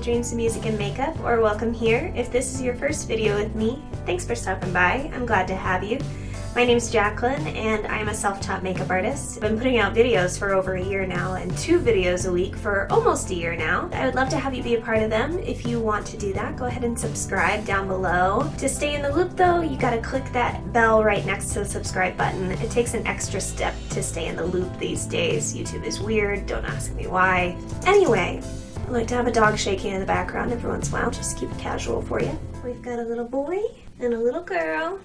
Dreams of Music and Makeup, or welcome here. If this is your first video with me, thanks for stopping by. I'm glad to have you. My name's Jacqueline, and I'm a self-taught makeup artist. I've been putting out videos for over a year now, and 2 videos a week for almost a year now. I would love to have you be a part of them. If you want to do that, go ahead and subscribe down below. To stay in the loop though, you gotta click that bell right next to the subscribe button. It takes an extra step to stay in the loop these days. YouTube is weird, don't ask me why. Anyway, I like to have a dog shaking in the background every once in a while, just to keep it casual for you. We've got a little boy and a little girl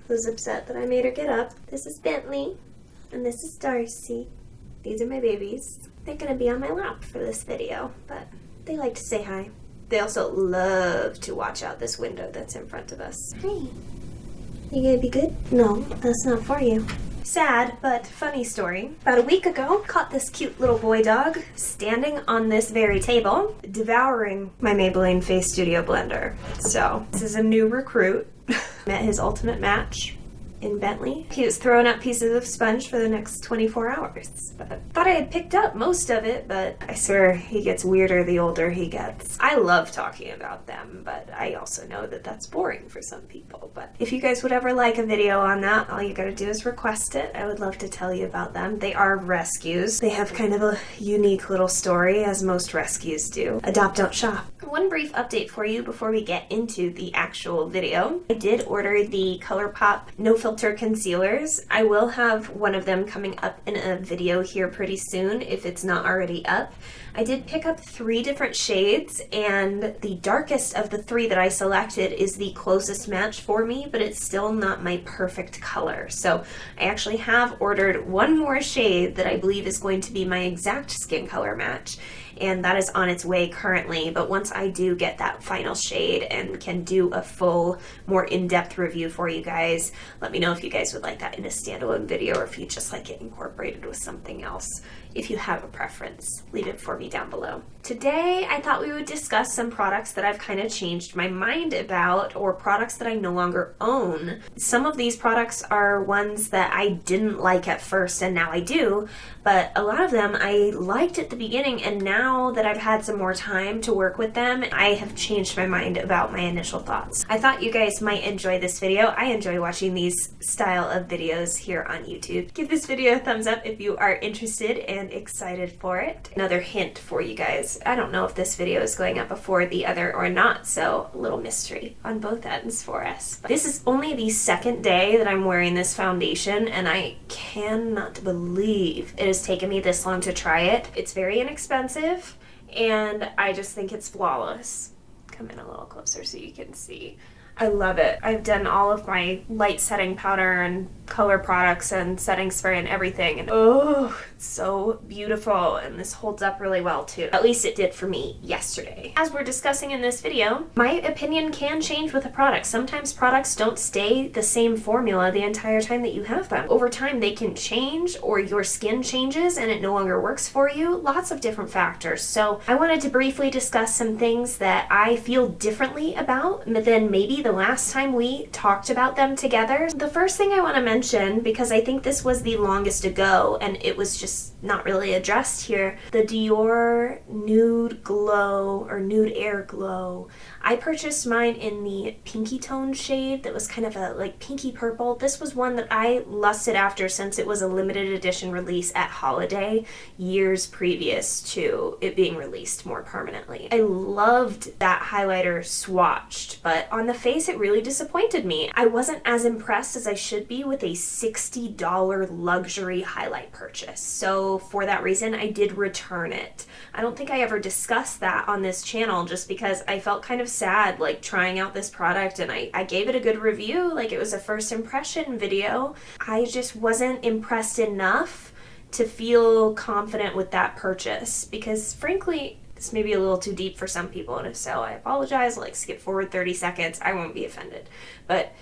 who's upset that I made her get up. This is Bentley, and this is Darcy. These are my babies. They're gonna be on my lap for this video, but they like to say hi. They also love to watch out this window that's in front of us. Hey, you gonna be good? No, that's not for you. Sad, but funny story. About a week ago, caught this cute little boy dog standing on this very table, devouring my Maybelline Face Studio blender. So, this is a new recruit. Met his ultimate match in Bentley. He was throwing up pieces of sponge for the next 24 hours. But thought I had picked up most of it, but I swear he gets weirder the older he gets. I love talking about them, but I also know that that's boring for some people. But if you guys would ever like a video on that, all you gotta do is request it. I would love to tell you about them. They are rescues. They have kind of a unique little story, as most rescues do. Adopt, don't shop. One brief update for you before we get into the actual video. I did order the ColourPop No Filter concealers. I will have one of them coming up in a video here pretty soon if it's not already up. I did pick up 3 different shades, and the darkest of the 3 that I selected is the closest match for me, but it's still not my perfect color. So I actually have ordered one more shade that I believe is going to be my exact skin color match, and that is on its way currently. But once I do get that final shade and can do a full, more in-depth review for you guys, let me know if you guys would like that in a standalone video or if you just like it incorporated with something else. If you have a preference, leave it for me down below. Today, I thought we would discuss some products that I've kind of changed my mind about, or products that I no longer own. Some of these products are ones that I didn't like at first and now I do, but a lot of them I liked at the beginning, and now that I've had some more time to work with them, I have changed my mind about my initial thoughts. I thought you guys might enjoy this video. I enjoy watching these style of videos here on YouTube. Give this video a thumbs up if you are interested and excited for it. Another hint for you guys. I don't know if this video is going up before the other or not, so a little mystery on both ends for us. But this is only the 2nd day that I'm wearing this foundation, and I cannot believe it has taken me this long to try it. It's very inexpensive, and I just think it's flawless. Come in a little closer so you can see. I love it. I've done all of my light setting powder and color products and setting spray and everything, and oh, it's so beautiful, and this holds up really well too. At least it did for me yesterday. As we're discussing in this video, my opinion can change with a product. Sometimes products don't stay the same formula the entire time that you have them. Over time they can change, or your skin changes and it no longer works for you. Lots of different factors. So I wanted to briefly discuss some things that I feel differently about than maybe the last time we talked about them together. The first thing I want to mention, because I think this was the longest ago and it was just not really addressed here, the Dior Nude Glow or Nude Air Glow. I purchased mine in the pinky tone shade that was kind of a like pinky purple. This was one that I lusted after since it was a limited edition release at holiday years previous to it being released more permanently. I loved that highlighter swatched, but on the face it really disappointed me. I wasn't as impressed as I should be with a $60 luxury highlight purchase. So for that reason, I did return it. I don't think I ever discussed that on this channel just because I felt kind of sad like trying out this product, and I gave it a good review, like it was a first impression video. I just wasn't impressed enough to feel confident with that purchase, because frankly, this may be a little too deep for some people, and if so, I apologize. Like, skip forward 30 seconds. I won't be offended. But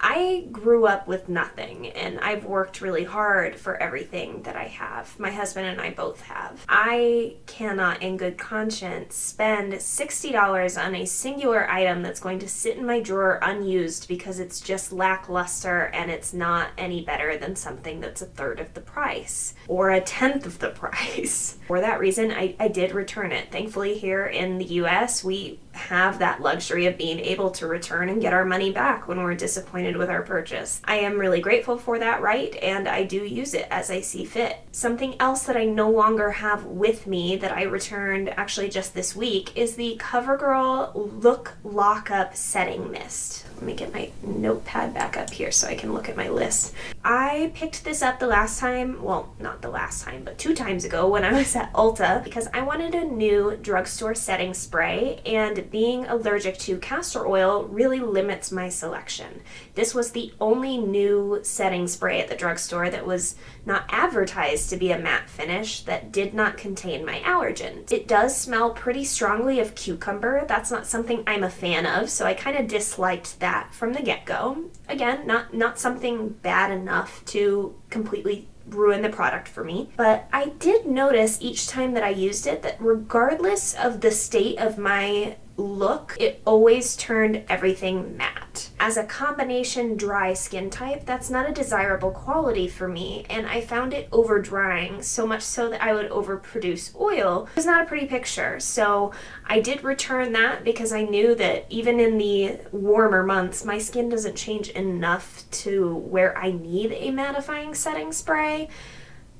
I grew up with nothing, and I've worked really hard for everything that I have. My husband and I both have. I cannot in good conscience spend $60 on a singular item that's going to sit in my drawer unused because it's just lackluster and it's not any better than something that's a third of the price or a tenth of the price. For that reason, I did return it. Thankfully, here in the US, we have that luxury of being able to return and get our money back when we're disappointed with our purchase. I am really grateful for that right, and I do use it as I see fit. Something else that I no longer have with me that I returned actually just this week is the CoverGirl Look Lockup Setting Mist. Let me get my notepad back up here so I can look at my list. I picked this up the last time, well, not the last time, but 2 times ago when I was at Ulta because I wanted a new drugstore setting spray, and being allergic to castor oil really limits my selection. This was the only new setting spray at the drugstore that was not advertised to be a matte finish that did not contain my allergens. It does smell pretty strongly of cucumber. That's not something I'm a fan of, so I kind of disliked that from the get-go. Again, not something bad enough to completely ruin the product for me, but I did notice each time that I used it that regardless of the state of my look, it always turned everything matte. As a combination dry skin type, that's not a desirable quality for me, and I found it over drying, so much so that I would overproduce oil. It was not a pretty picture, so I did return that because I knew that even in the warmer months, my skin doesn't change enough to where I need a mattifying setting spray.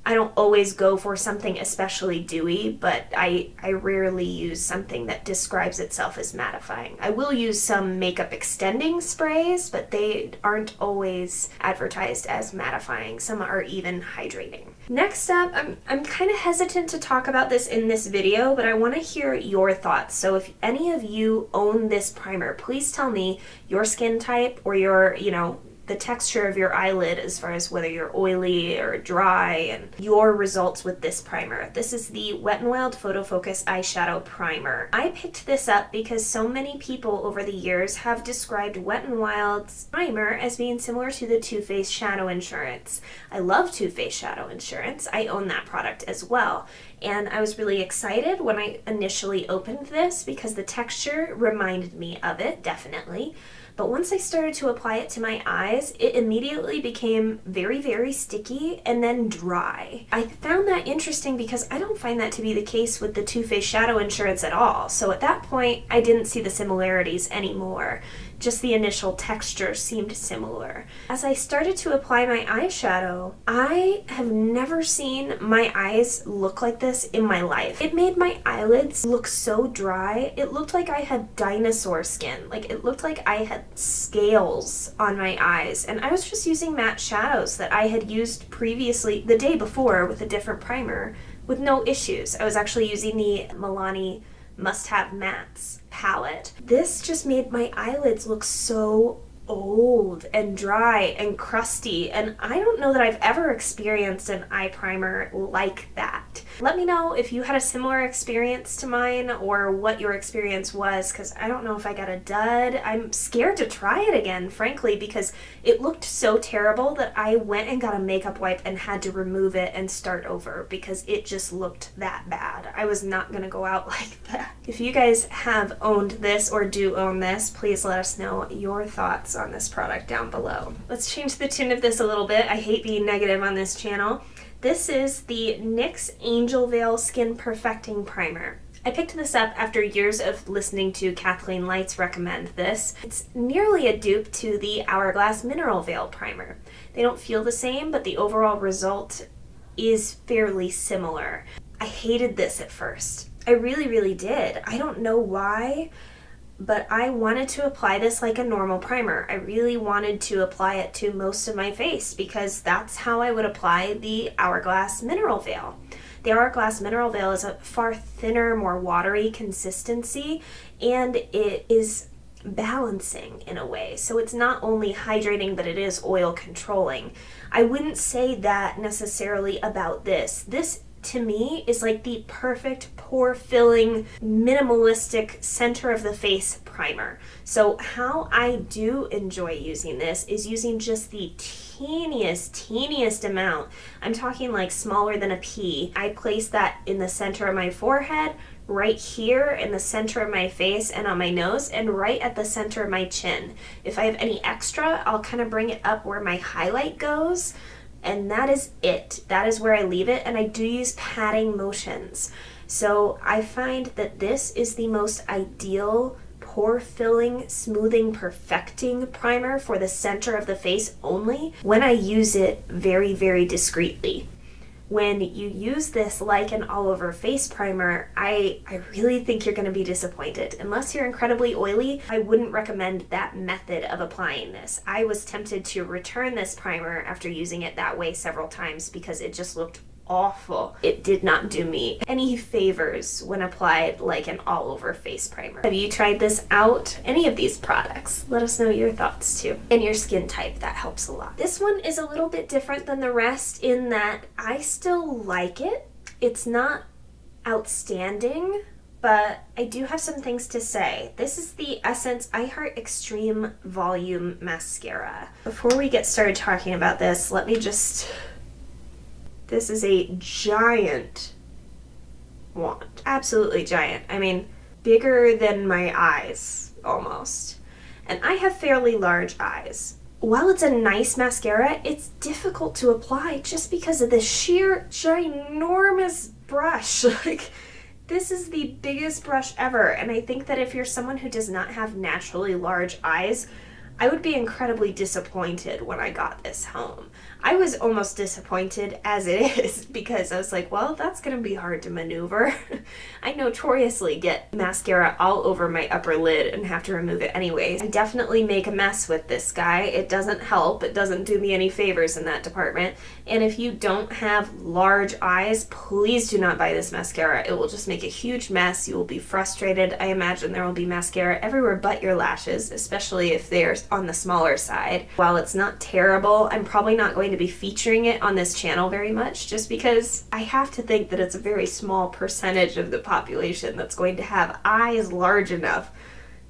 I don't always go for something especially dewy, but I rarely use something that describes itself as mattifying. I will use some makeup extending sprays, but they aren't always advertised as mattifying. Some are even hydrating. Next up, I'm kind of hesitant to talk about this in this video, but I want to hear your thoughts. So if any of you own this primer, please tell me your skin type or your, the texture of your eyelid as far as whether you're oily or dry and your results with this primer. This is the Wet n Wild Photo Focus Eyeshadow Primer. I picked this up because so many people over the years have described Wet n Wild's primer as being similar to the Too Faced Shadow Insurance. I love Too Faced Shadow Insurance. I own that product as well. And I was really excited when I initially opened this because the texture reminded me of it, definitely. But once I started to apply it to my eyes, it immediately became very, very sticky and then dry. I found that interesting because I don't find that to be the case with the Too Faced Shadow Insurance at all. So at that point, I didn't see the similarities anymore. Just the initial texture seemed similar. As I started to apply my eyeshadow, I have never seen my eyes look like this in my life. It made my eyelids look so dry. It looked like I had dinosaur skin. Like it looked like I had scales on my eyes. And I was just using matte shadows that I had used previously, the day before, with a different primer with no issues. I was actually using the Milani Must Have Mattes palette. This just made my eyelids look so old and dry and crusty, and I don't know that I've ever experienced an eye primer like that. Let me know if you had a similar experience to mine or what your experience was, because I don't know if I got a dud. I'm scared to try it again, frankly, because it looked so terrible that I went and got a makeup wipe and had to remove it and start over because it just looked that bad. I was not gonna go out like that. If you guys have owned this or do own this, please let us know your thoughts on this product down below. Let's change the tune of this a little bit. I hate being negative on this channel. This is the NYX Angel Veil Skin Perfecting Primer. I picked this up after years of listening to Kathleen Lights recommend this. It's nearly a dupe to the Hourglass Mineral Veil Primer. They don't feel the same, but the overall result is fairly similar. I hated this at first. I really, really did. I don't know why, but I wanted to apply this like a normal primer. I really wanted to apply it to most of my face because that's how I would apply the Hourglass Mineral Veil. The Hourglass Mineral Veil is a far thinner, more watery consistency, and it is balancing in a way. So it's not only hydrating, but it is oil controlling. I wouldn't say that necessarily about this. This to me is like the perfect pore-filling, minimalistic center of the face primer. So how I do enjoy using this is using just the teeniest amount. I'm talking like smaller than a pea. I place that in the center of my forehead, right here in the center of my face and on my nose, and right at the center of my chin. If I have any extra, I'll kind of bring it up where my highlight goes, and that is it. That is where I leave it, and I do use patting motions. So I find that this is the most ideal pore filling, smoothing, perfecting primer for the center of the face only when I use it very discreetly. When you use this like an all-over face primer, I really think you're going to be disappointed. Unless you're incredibly oily, I wouldn't recommend that method of applying this. I was tempted to return this primer after using it that way several times because it just looked awful. It did not do me any favors when applied like an all-over face primer. Have you tried this out? Any of these products? Let us know your thoughts too. And your skin type, that helps a lot. This one is a little bit different than the rest in that I still like it. It's not outstanding, but I do have some things to say. This is the Essence I Heart Extreme Volume Mascara. Before we get started talking about this, let me just... This is a giant wand. Absolutely giant. I mean, bigger than my eyes, almost. And I have fairly large eyes. While it's a nice mascara, it's difficult to apply just because of the sheer ginormous brush. Like, this is the biggest brush ever, and I think that if you're someone who does not have naturally large eyes, I would be incredibly disappointed when I got this home. I was almost disappointed as it is because I was like, well, that's gonna be hard to maneuver. I notoriously get mascara all over my upper lid and have to remove it anyways. I definitely make a mess with this guy. It doesn't help. It doesn't do me any favors in that department. And if you don't have large eyes, please do not buy this mascara. It will just make a huge mess. You will be frustrated. I imagine there will be mascara everywhere but your lashes, especially if they're on the smaller side. While it's not terrible, I'm probably not going to be featuring it on this channel very much just because I have to think that it's a very small percentage of the population that's going to have eyes large enough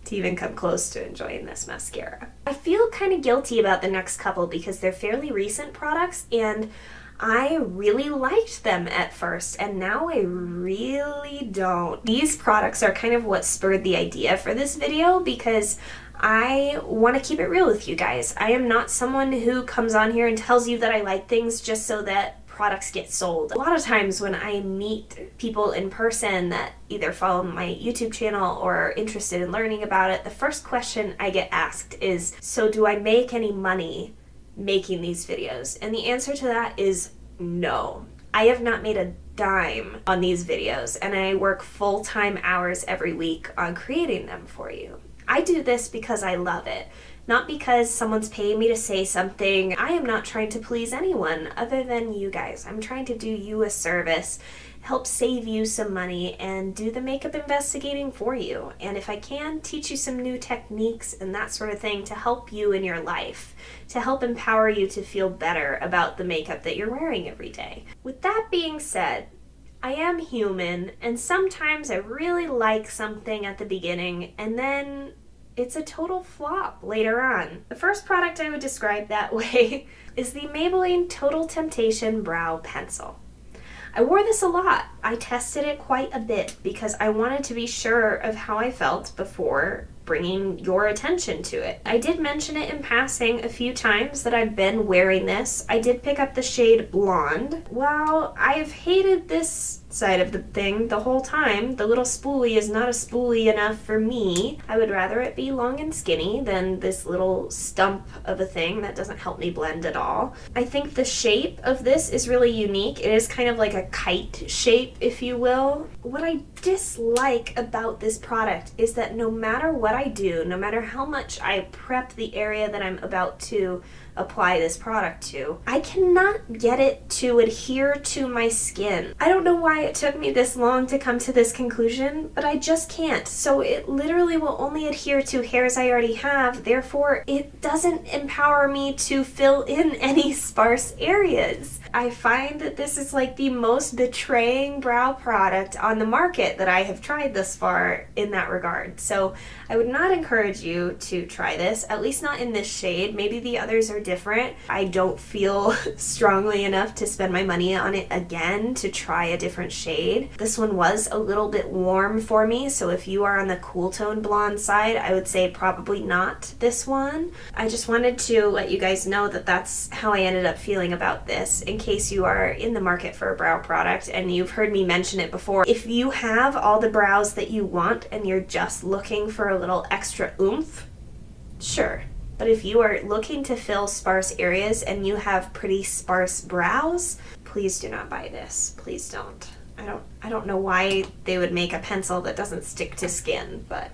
to even come close to enjoying this mascara. I feel kind of guilty about the next couple because they're fairly recent products and I really liked them at first and now I really don't. These products are kind of what spurred the idea for this video because I want to keep it real with you guys. I am not someone who comes on here and tells you that I like things just so that products get sold. A lot of times when I meet people in person that either follow my YouTube channel or are interested in learning about it, the first question I get asked is, so do I make any money making these videos? And the answer to that is no. I have not made a dime on these videos and I work full-time hours every week on creating them for you. I do this because I love it, not because someone's paying me to say something. I am not trying to please anyone other than you guys. I'm trying to do you a service, help save you some money, and do the makeup investigating for you. And if I can, teach you some new techniques and that sort of thing to help you in your life, to help empower you to feel better about the makeup that you're wearing every day. With that being said, I am human, and sometimes I really like something at the beginning, and then it's a total flop later on. The first product I would describe that way is the Maybelline Total Temptation Brow Pencil. I wore this a lot. I tested it quite a bit because I wanted to be sure of how I felt before bringing your attention to it. I did mention it in passing a few times that I've been wearing this. I did pick up the shade Blonde. While I've hated this side of the thing the whole time, the little spoolie is not a spoolie enough for me. I would rather it be long and skinny than this little stump of a thing that doesn't help me blend at all. I think the shape of this is really unique. It is kind of like a kite shape, if you will. What I dislike about this product is that no matter what I do, no matter how much I prep the area that I'm about to apply this product to, I cannot get it to adhere to my skin. I don't know why it took me this long to come to this conclusion, but I just can't. So it literally will only adhere to hairs I already have, therefore it doesn't empower me to fill in any sparse areas. I find that this is like the most betraying brow product on the market that I have tried thus far in that regard. So I would not encourage you to try this, at least not in this shade. Maybe the others are different. I don't feel strongly enough to spend my money on it again to try a different shade. This one was a little bit warm for me, so if you are on the cool tone blonde side, I would say probably not this one. I just wanted to let you guys know that that's how I ended up feeling about this, in case you are in the market for a brow product and you've heard me mention it before. If you have all the brows that you want and you're just looking for a little extra oomph, sure. But if you are looking to fill sparse areas and you have pretty sparse brows, please do not buy this. Please don't. I don't know why they would make a pencil that doesn't stick to skin, but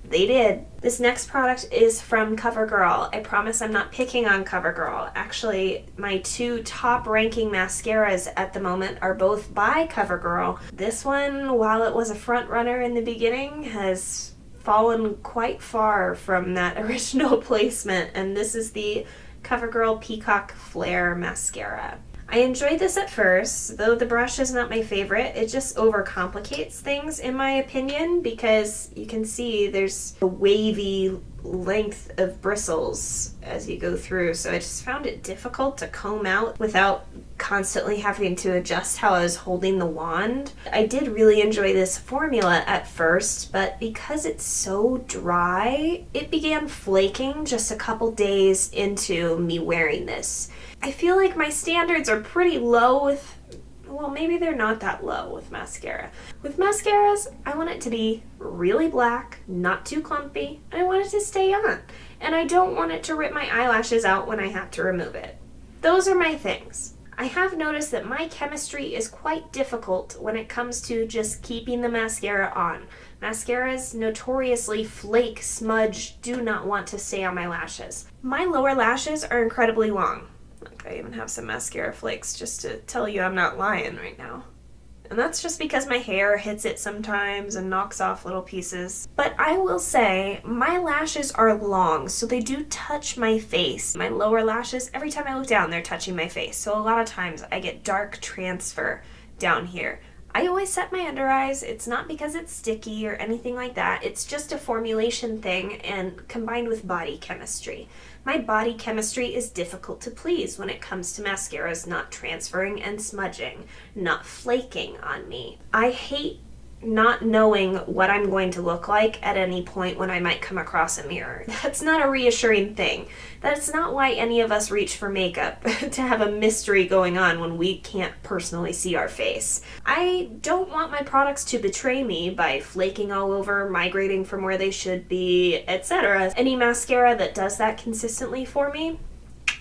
they did. This next product is from CoverGirl. I promise I'm not picking on CoverGirl. Actually, my two top ranking mascaras at the moment are both by CoverGirl. This one, while it was a front runner in the beginning, has fallen quite far from that original placement, and this is the CoverGirl Peacock Flare Mascara. I enjoyed this at first, though the brush is not my favorite. It just overcomplicates things in my opinion, because you can see there's a wavy length of bristles as you go through, so I just found it difficult to comb out without constantly having to adjust how I was holding the wand. I did really enjoy this formula at first, but because it's so dry, it began flaking just a couple days into me wearing this. I feel like my standards are pretty low with, well, maybe they're not that low with mascara. With mascaras, I want it to be really black, not too clumpy, and I want it to stay on. And I don't want it to rip my eyelashes out when I have to remove it. Those are my things. I have noticed that my chemistry is quite difficult when it comes to just keeping the mascara on. Mascaras notoriously flake, smudge, do not want to stay on my lashes. My lower lashes are incredibly long. Look, I even have some mascara flakes just to tell you I'm not lying right now. And that's just because my hair hits it sometimes and knocks off little pieces. But I will say, my lashes are long, so they do touch my face. My lower lashes, every time I look down, they're touching my face. So a lot of times I get dark transfer down here. I always set my under eyes. It's not because it's sticky or anything like that. It's just a formulation thing and combined with body chemistry. My body chemistry is difficult to please when it comes to mascaras not transferring and smudging, not flaking on me. I hate not knowing what I'm going to look like at any point when I might come across a mirror. That's not a reassuring thing. That's not why any of us reach for makeup, to have a mystery going on when we can't personally see our face. I don't want my products to betray me by flaking all over, migrating from where they should be, etc. Any mascara that does that consistently for me,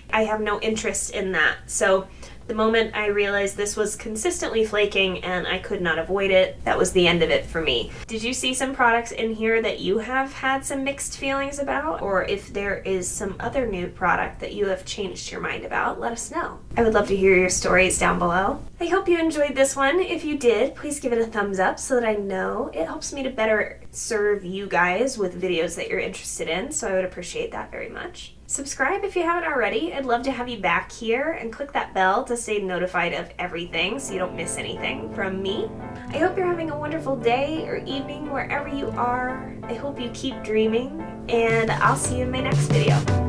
I have no interest in that. So the moment I realized this was consistently flaking and I could not avoid it, that was the end of it for me. Did you see some products in here that you have had some mixed feelings about? Or if there is some other new product that you have changed your mind about, let us know. I would love to hear your stories down below. I hope you enjoyed this one. If you did, please give it a thumbs up so that I know. It helps me to better serve you guys with videos that you're interested in, so I would appreciate that very much. Subscribe if you haven't already. I'd love to have you back here, and click that bell to stay notified of everything so you don't miss anything from me. I hope you're having a wonderful day or evening wherever you are. I hope you keep dreaming, and I'll see you in my next video.